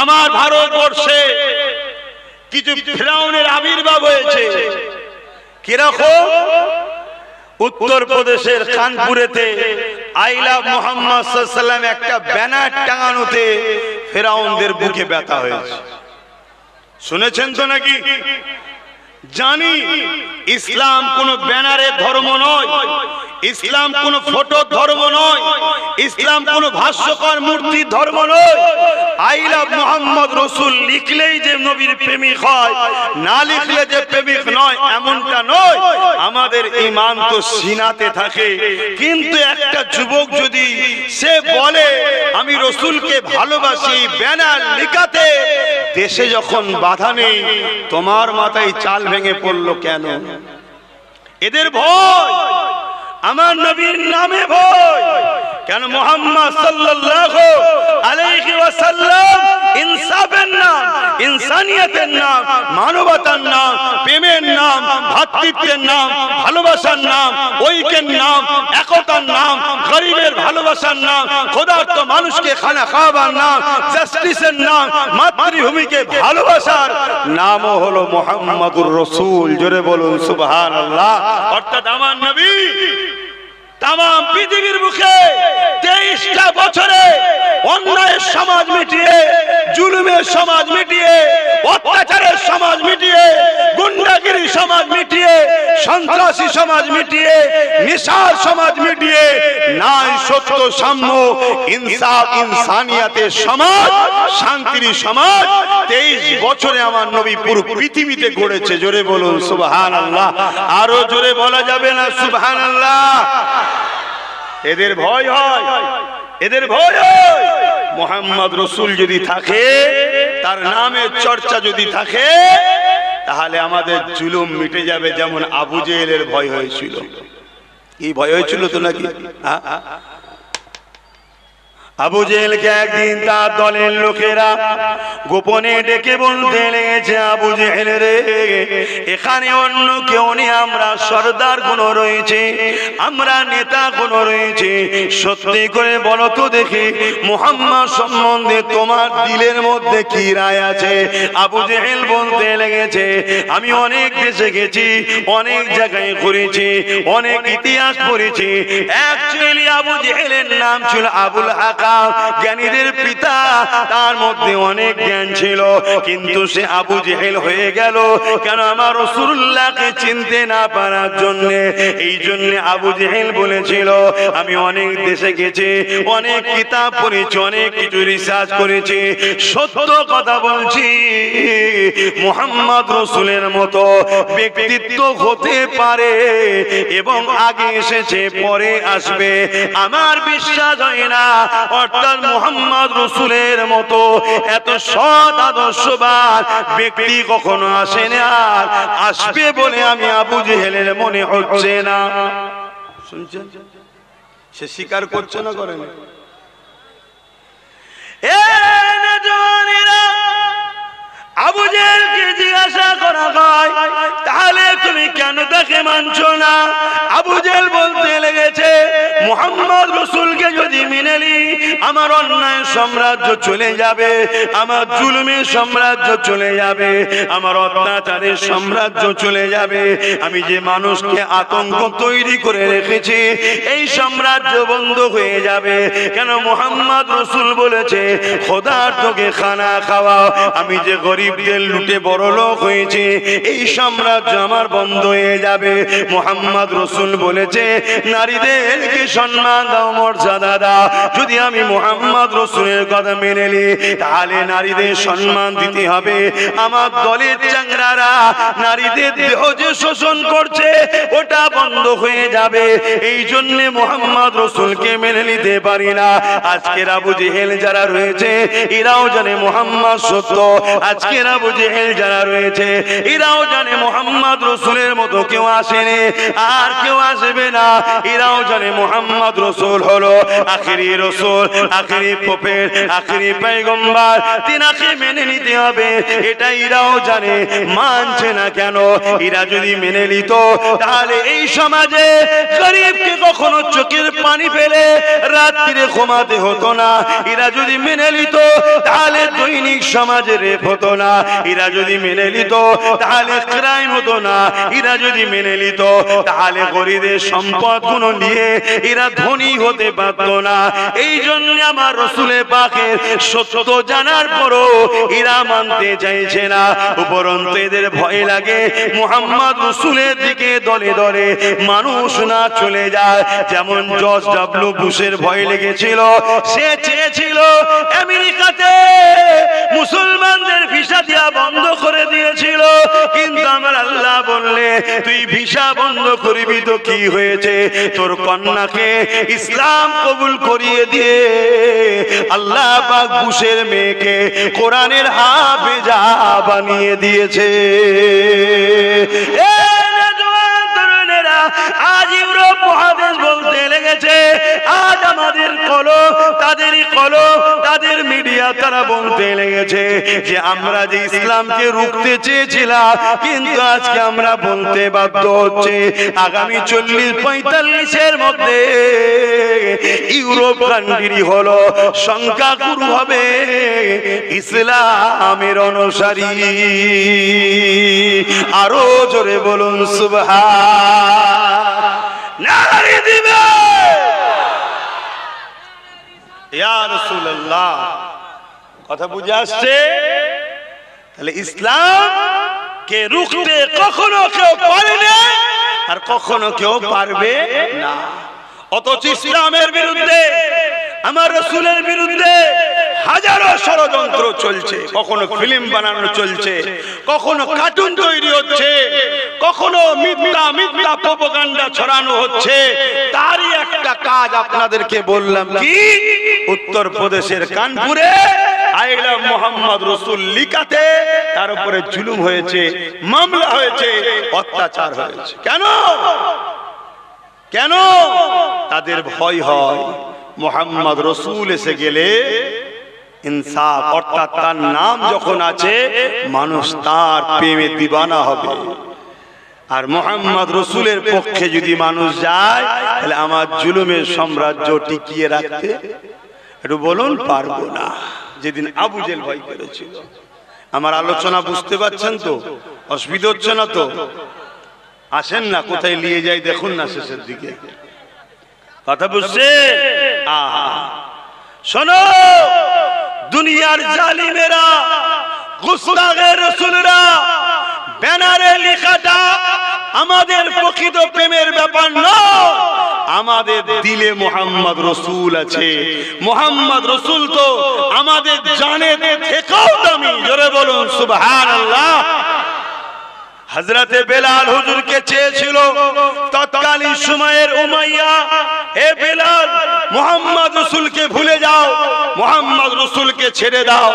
আমার ভারতবর্ষে কিছু ফিরাউনের আবির্ভাব হয়েছে। কিরকম? উত্তরপ্রদেশের কানপুরেতে আই লাভ মুহাম্মদ সাল্লাল্লাহু আলাইহি ওয়াসাল্লাম একটা ব্যানার টাঙানোতে ফিরাউনদের বুকে ব্যথা হয়েছে। শুনেছেন তো নাকি? জানি ইসলাম কোন ব্যানারের ধর্ম নয়, ইসলাম কোন ফটোর ধর্ম নয়, ইসলাম কোন ভাষ্যকর মূর্তির ধর্ম নয়। আই লাভ মুহাম্মদ রাসূল লিখলেই যে নবীর প্রেমিক হয়, না লিখলে যে প্রেমিক নয় এমনটা নয়। আমাদের ঈমান তো সিনাতে থাকে। কিন্তু একটা যুবক যদি সে বলে আমি রাসূলকে ভালোবাসি, ব্যানার লিখাতে দেশে যখন বাধা নেই, তোমার মাথায় চাল ভেঙে পড়লো কেন? এদের ভয়, আমার নবীর নামে ভয়। কেন? মুহাম্মদ সাল্লাল্লাহু আলাইহি ওয়াসাল্লাম ইনসাফের নাম, ইনসানিয়তের নাম, মানবতার নাম, প্রেমের নাম, ভ্রাতৃত্বের নাম, ভালোবাসার নাম, ঐক্যের নাম, একতার নাম, গরিবের ভালোবাসার নাম, ক্ষুধার্ত মানুষকে খানা খাওয়াবার নাম, জাস্টিসের নাম, মাতৃভূমিকে ভালোবাসার নামও হলো মুহাম্মাদুর রাসূল। জোরে বলুন সুবহানাল্লাহ। অর্থাৎ আমার নবী তাম পৃথিবীর মুখে 23টা বছরে অন্যায়ের সমাজ মিটিয়ে, জুলুমের সমাজ মিটিয়ে, অত্যাচারের সমাজ মিটিয়ে, গুন্ডাগিরি সমাজ মিটিয়ে, সন্ত্রাসী সমাজ মিটিয়ে, নিশার সমাজ মিটিয়ে, ন্যায় সত্য সাম্য ইনসাফ ইনসানিয়াতের সমাজ, শান্তির সমাজ 23 বছরে আমার নবী পুরো পৃথিবীতে গড়েছে। জোরে বলুন সুবহানাল্লাহ। আরো জোরে বলা যাবে না সুবহানাল্লাহ? এদের ভয় হয়, এদের ভয় হয়। মুহাম্মদ রাসূল যদি থাকে, তার নামের চর্চা যদি থাকে, তাহলে আমাদের জুলুম মিটে যাবে। যেমন আবু জেহেলের ভয় হয়েছিল। কি ভয় হয়েছিল তো নাকি? আবু জেহেলকে একদিন তার দলের লোকেরা গোপনে ডেকে বলতে লেগেছে, আবু জেহেল রে, এখানে অন্য কেউ নেই, আমরা সর্দার কোন রয়েছে, আমরা নেতা কোন রয়েছে, সত্যি করে বলো তো দেখি মুহাম্মদ সম্বন্ধে তোমার দিলের মধ্যে কি রায় আছে? আবু জেহেল বলতে লেগেছে, আমি অনেক দেশে গেছি, অনেক জায়গায় ঘুরেছি, অনেক ইতিহাস পড়েছি। অ্যাকচুয়ালি আবু জেহেলের নাম ছিল আবুল হাকাম, জ্ঞানীদের পিতা, তার মধ্যে অনেক জ্ঞান ছিল, কিন্তু সে আবু জেহেল হয়ে গেল কেন? আমার রাসূলুল্লাহকে চিনতে না পারার জন্য। এই জন্য আবু জেহেল বলেছিল, আমি অনেক দেশে গেছি, অনেক কিতাব পড়েছি, অনেক কিছু রিসার্চ করেছি, সত্য কথা বলছি, মুহাম্মদ রাসূলের মতো ব্যক্তিত্ব হতে পারে এবং আগে এসেছে, পরে আসবে, আমার বিশ্বাস হয় না। অর্থাৎ মুহাম্মদ রাসূলের মতো এত সৎ আদর্শবান ব্যক্তি কখনো আসে না, আর আসবে বলে আমি আবু জেহেলের মনে হচ্ছে না। শুনছেন? সে স্বীকার করছে না, করেন? আবু জেহেলকে জিজ্ঞাসা করা হয়, তাহলে তুমি কেন তাকে মানছো না? আবু জেহেল বলতে লেগেছে, মুহাম্মদ রাসূলকে যদি মেনে নি, আমার অন্যায় সাম্রাজ্য চলে যাবে, আমার জুলুমের সাম্রাজ্য চলে যাবে, আমার অত্যাচারের সাম্রাজ্য চলে যাবে, আমি যে মানুষকে আতঙ্ক তৈরি করে রেখেছি এই সাম্রাজ্য বন্ধ হয়ে যাবে। কেন? মুহাম্মদ রাসূল বলেছে, খোদার্থকে খানা খাওয়াও, আমি যে গরিবদের লুটে বড় লোক হয়েছে, এই সাম্রাজ্য আমার বন্ধ হয়ে যাবে। মুহাম্মদ রাসূল বলেছে, নারীদেরকে সম্মান দাও, মর্যাদা দাও। যদি আমি মুহাম্মদ রাসূলের কথা মেনে নিই, তাহলে নারীদের সম্মান দিতে হবে। আমার দলের চাংড়ারা নারীদের দেহ যে শোষণ করছে, ওটা বন্ধ হয়ে যাবে। এই জন্য মুহাম্মদ রাসূলকে মেনে নিতে পারি না। আজকের আবু জেহেল যারা রয়েছে, এরাও জানে মুহাম্মদ সত্য। আজকের আবু জেহেল যারা রয়েছে, এরাও জানে মুহাম্মদ রাসূলের মতো কেউ আসেনি, আর কেউ আসবে না। এরাও জানে মুহাম্মদ রাসূল হলো আখেরি রাসূল, আখেরি প্রফেট, আখেরি পয়গম্বর, তিনাকে মেনে নিতে হবে। এটা এরাও জানে, মানছে না কেন? এরা যদি মেনে নিত, তাহলে এই সমাজে গরিবকে কখনো চোখের পানি ফেলে রাত্রিরে ঘুমাতে হতো না। এরা যদি মেনে নিত, তাহলে দৈনিক সমাজে রেপ হতো না, এরা যদি মেনে নিত তাহলে ক্রাইম হতো না, এরা যদি মেনে নিত তাহলে গরিবের সম্পদগুলো নিয়ে এরা ধনী হতে পারত না। এই জন্য আমার রাসূলের পাকের সত্য জানার পরও এরা মানতে চাইছে না। উপরন্তু এদের ভয় লাগে মুহাম্মদ রাসূলের দিকে দলে দলে মানুষ না চলে যায়। যেমন জর্জ ডব্লিউ বুশের ভয় লেগেছিল, সে চেয়েছিল আমেরিকাতে মুসলমানদের ভিসা দেওয়া বন্ধ করে দিয়েছিল, কিন্তু আমার আল্লাহ বললে তুই ভিসা বন্ধ করবি তো কি হয়েছে, তোর কন্যাকে ইসলাম কবুল করিয়ে দিয়ে আল্লাহ পাক বুশের মেয়েকে কোরআনের হাফেজা বানিয়ে দিয়েছে। আজ ইউরোপ মহাদেশ বলতে লেগেছে, আজ আমাদের কলম তাদেরই কলম, তাদের মিডিয়া তারা বলতে লেগেছে যে আমরা যে ইসলামকে রুখতে চেয়েছিলাম, কিন্তু আজকে আমরা বলতে বাধ্য হচ্ছে আগামী 40-45-এর মধ্যে ইউরোপ কান্ট্রি হলো সংখ্যাগুরু হবে ইসলামের অনুসারী। আরো জোরে বলুন নারী দিবে ইয়া রাসূলুল্লাহ। কথা বুঝে আসছে? তাহলে ইসলাম কে রুখতে কখনো কেউ পারে না আর কখনো কেউ পারবে না। অথচ ইসলামের বিরুদ্ধে, আমার রাসূলের বিরুদ্ধে হাজারো ষড়যন্ত্র চলছে, কখনো ফিল্ম বানানো চলছে, কখনো কার্টুন তৈরি হচ্ছে, কখনো মিথ্যা মিথ্যা প্রোপাগান্ডা ছড়ানো হচ্ছে। তারই একটা কাজ আপনাদেরকে বললাম, কি উত্তর প্রদেশের কানপুরে আই লাভ মোহাম্মদ রাসূল লিখাতে তার উপরে জুলুম হয়েছে, মামলা হয়েছে, অত্যাচার হয়েছে। কেন? কেন? তাদের ভয় হয় মোহাম্মদ রাসূল এসে গেলে ইনসাফ, অর্থাৎ তার নাম যখন আছে মানুষ তার প্রেমে দিবানা হবে। আর মোহাম্মদ রাসূলের পক্ষে যদি মানুষ যায় তাহলে আমার জুলুমের সাম্রাজ্য টিকিয়ে রাখতে একটু বলুন পারবো না। যেদিন আবু জেল ভয় করেছিল। আমার আলোচনা বুঝতে পারছেন তো? অসুবিধা হচ্ছে না তো? আসেন না, কোথায় নিয়ে যাই দেখুন না শেষের দিকে। কথা বুঝছে? শোনো, দুনিয়ার জালিমেরা, গুস্তাখে রাসূলরা ব্যানারে লেখাটা আমাদের প্রকৃত প্রেমের ব্যাপার নয়। আমাদের দিলে মোহাম্মদ রাসূল আছে। মোহাম্মদ রাসূল তো আমাদের জানে থেকেও দামি। জোরে বলুন সুবহানাল্লাহ। হযরতে বেলাল হুজুরকে চেয়েছিল তৎকালীন সময়ের উমাইয়া, হে বেলাল মোহাম্মদ রাসূলকে ভুলে যাও, মোহাম্মদ রাসূলকে ছেড়ে দাও।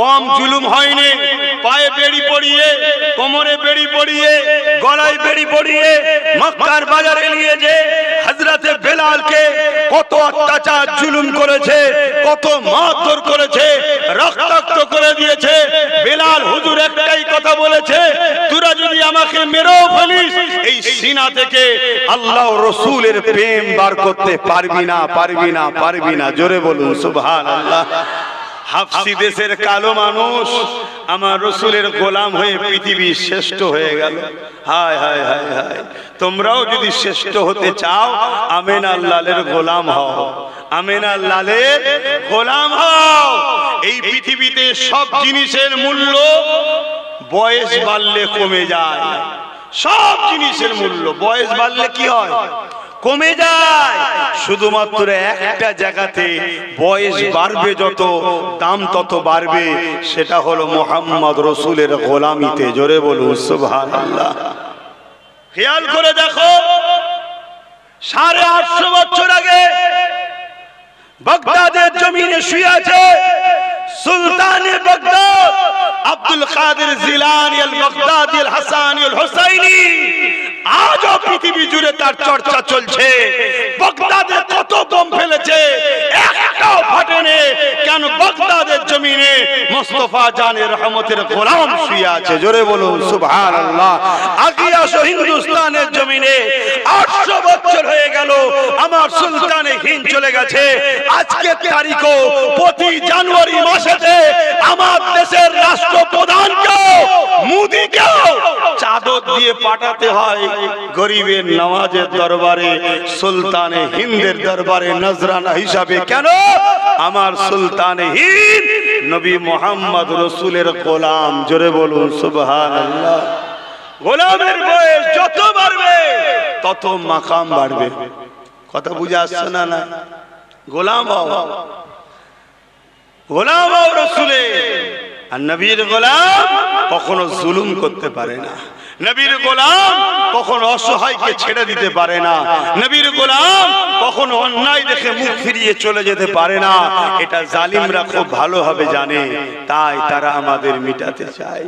কম জুলুম হয়নি। পায়ে বেড়ি পরিয়ে, কোমরে বেড়ি পরিয়ে, গলায় বেড়ি পরিয়ে মক্কার বাজারে নিয়ে যে হযরতে বেলালকে কত অত্যাচার জুলুম করেছে, কত মারধর করেছে, রক্তাক্ত করে দিয়েছে। বেলাল হুজুর একটাই কথা বলেছে, তোরা যদি আমাকে মেরেও ফেলিস এই সিনা থেকে আল্লাহ রাসূলের প্রেম বার করতে পারবি না, পারবি না, পারবি না। জোরে বলুন সুবহানাল্লাহ। হাফসি দেশের কালো মানুষ আমার রাসূলের গোলাম হয়ে পৃথিবীর শ্রেষ্ঠ হয়ে গেল। হায় হায় হায় হায়। তোমরাও যদি শ্রেষ্ঠ হতে চাও আমিনা লালের গোলাম হও, আমিনা লালের গোলাম হও। এই পৃথিবীতে সব জিনিসের মূল্য বয়স বাড়লে কমে যায়। সব জিনিসের মূল্য বয়স বাড়লে কি হয়? কমে যায়। শুধুমাত্র একটা জায়গাতে বয়স বাড়বে, যত দাম তত বাড়বে, সেটা হলো মুহাম্মদ রাসূলের গোলামিতে। জোরে বলুন সুবহানাল্লাহ। খেয়াল করে দেখো, 850 বছর আগে বাগদাদের জমিনে শুয়ে আছে সুলতানে বাগদাদ আব্দুল কাদের জিলানী আল বাগদাদি আল হাসানী আল হুসাইনি। আজও পৃথিবী জুড়ে তার চর্চা চলছে। বাগদাদে কত বোম ফেলেছে, একটাও ফাটেনি। কেন? বাগদাদের জমিনে মুস্তাফা জানের রহমতের গোলাম শুয়ে আছে। জোরে বলুন সুবহানাল্লাহ। আগে আসো হিন্দুস্তানের জমিনে 800 বছর হয়ে গেল আমার সুলতানে হিন্দ চলে গেছে। আজকে তারিখও প্রতি জানুয়ারি মাসেতে আমার পাঠাতে হয় গরিবের নওয়াজের দরবারে, সুলতানে হিন্দের দরবারে নজরানা হিসাবে। কেন? আমার সুলতানে হিন্দ নবী মোহাম্মদ রসুলের গোলাম। জোরে বলুন সুবহানাল্লাহ। গোলামের বয়স যত বাড়বে তত মাকাম বাড়বে। কথা বুঝে আসছে না? না, গোলাম হও, গোলাম হও রসুলের। আর নবীর গোলাম কখনো জুলুম করতে পারে না, নবীর গোলাম কখনো অসহায়কে ছেড়ে দিতে পারে না, নবীর গোলাম কখনো অন্যায় দেখে মুখ ফিরিয়ে চলে যেতে পারে না। এটা জালিমরা খুব ভালোভাবে জানে, তাই তারা আমাদের মিটাতে চায়।